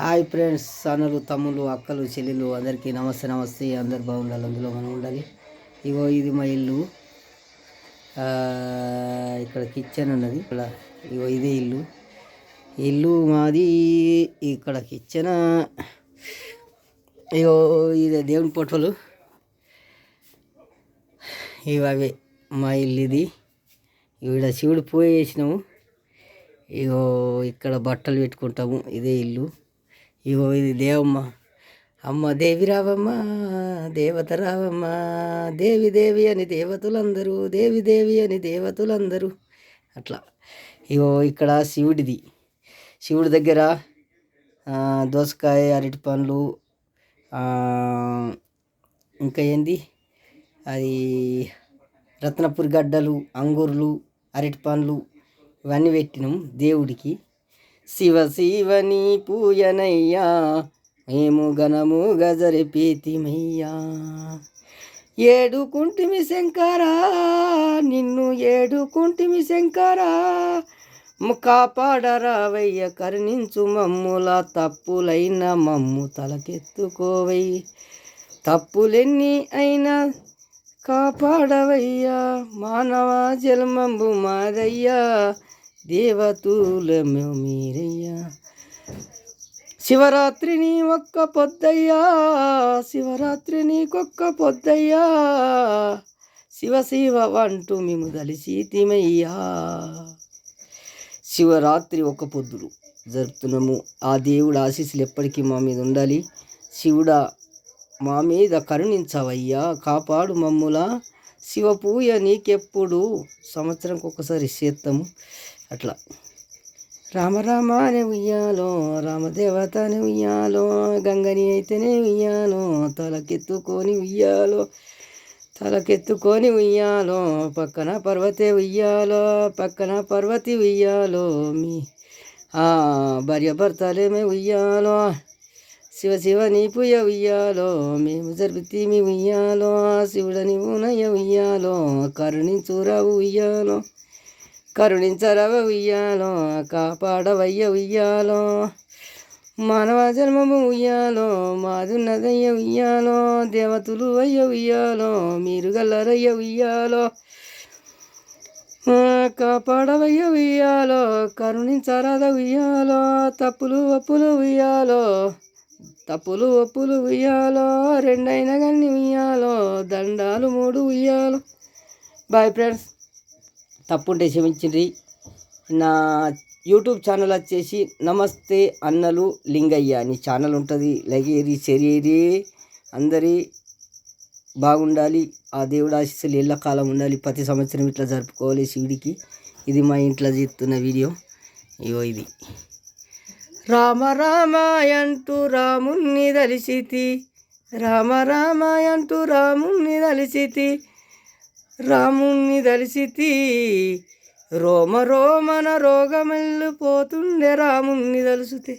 Hi friends, అన్నలు, తమ్ముళ్ళు, అక్కలు, చెల్లెలు అందరికీ నమస్తే. నమస్తే. అందరు బాగుండాలి, అందులో మనం ఉండాలి. ఇగో ఇది మా ఇల్లు. ఇక్కడ కిచెన్ ఉన్నది. ఇక్కడ ఇగో ఇదే ఇల్లు మాది. ఇక్కడ కిచెన్. ఇగో ఇదే దేవుని ఫోటోలు. ఇవి అవే మా ఇల్లు. ఇది ఇక్కడ శివుడు పూజ చేసినాము. ఇగో ఇక్కడ బట్టలు పెట్టుకుంటాము. ఇదే ఇల్లు. ఇగో ఇది దేవమ్మ. అమ్మ దేవి రావమ్మ, దేవత రావమ్మ, దేవి దేవి అని దేవతలందరూ, దేవి దేవి అని దేవతలందరూ. అట్లా ఇగో ఇక్కడ శివుడిది. శివుడి దగ్గర దోసకాయ, అరటి పండ్లు, ఇంకా ఏంది అది రత్నపురి గడ్డలు, అంగూర్లు, అరటి పండ్లు ఇవన్నీ పెట్టినాం దేవుడికి. శివ శివని పూజనయ్యా, మేము గణము గజరిపీతిమయ్యా. ఏడుకుంటిమి శంకరా, నిన్ను ఏడుకుంటిమి శంకరా, కాపాడరావయ్య కరుణించు మమ్ముల, తప్పులైన మమ్ము తలకెత్తుకోవయ్యి, తప్పులెన్ని అయినా కాపాడవయ్యా, మానవ జన్మంబు మాదయ్యా, దేవతూలము మీరయ్యా. శివరాత్రిని ఒక్క పొద్దయ్యా, శివరాత్రిని కొక్క పొద్దయ్యా, శివ శివ అంటూ మేము దలిసీతిమయ్యా. శివరాత్రి ఒక్క పొద్దులు జరుపుతున్నాము. ఆ దేవుడు ఆశీస్సులు ఎప్పటికీ మా మీద ఉండాలి. శివుడా మా మీద కరుణించవయ్యా, కాపాడు మమ్ముల. శివ పూజ నీకెప్పుడు సంవత్సరంకి ఒక్కసారి చేస్తాము. అట్లా రామ రామ అని ఉయ్యాలో, రామదేవత అని ఉయ్యాలో, గంగని అయితేనే ఉయ్యాలో, తలకెత్తుకొని ఉయ్యాలో, తలకెత్తుకొని ఉయ్యాలో, పక్కన పర్వతే ఉయ్యాలో, పక్కన పర్వతి ఉయ్యాలో, మీ భార్య భర్తలేమే ఉయ్యాలో, శివ శివ నీ పూజ ఉయ్యాలో, మేము జరుపుతీమి ఉయ్యాలో, శివుడని ఊనయ్య ఉయ్యాలో, కరుణించురావు ఉయ్యాలో, కరుణించరవ ఉయ్యాలో, కాపాడవయ్య ఉయ్యాలో, మానవ జన్మము ఉయ్యాలో, మాదున్నదయ్య ఉయ్యాలో, దేవతలు అయ్య ఉయ్యాలో, మీరు గల్లరయ్య ఉయ్యాలో, కాపాడవయ్య ఉయ్యాలో, కరుణించరాద ఉయ్యాలో, తప్పులు ఒప్పులు ఉయ్యాలో, తప్పులు ఒప్పులు ఉయ్యాలో, రెండైన గన్ని ఉయ్యాలో, దండాలు 3 ఉయ్యాలో. బాయ్ ఫ్రెండ్స్, తప్పుంటే క్షమించండి. నా యూట్యూబ్ ఛానల్ వచ్చేసి నమస్తే అన్నలు లింగయ్య అని ఛానల్ ఉంటుంది. లైక్ చేయరి, షేర్ చేయరి. అందరి బాగుండాలి. ఆ దేవుడు ఆశీస్సులు ఎల్లకాలం ఉండాలి. ప్రతి సంవత్సరం ఇట్లా జరుపుకోవాలి శివుడికి. ఇది మా ఇంట్లో చేస్తున్న వీడియో. ఇగో ఇది రామ రామాయంటూ రాముణ్ణి దలిసితి, రామ రామాయంటూ రాముణ్ణి దలిసితి, రాముణ్ణి దలిసితి, రోమ రోమన రోగమెల్లిపోతుండే రాముణ్ణి దలుసుతే.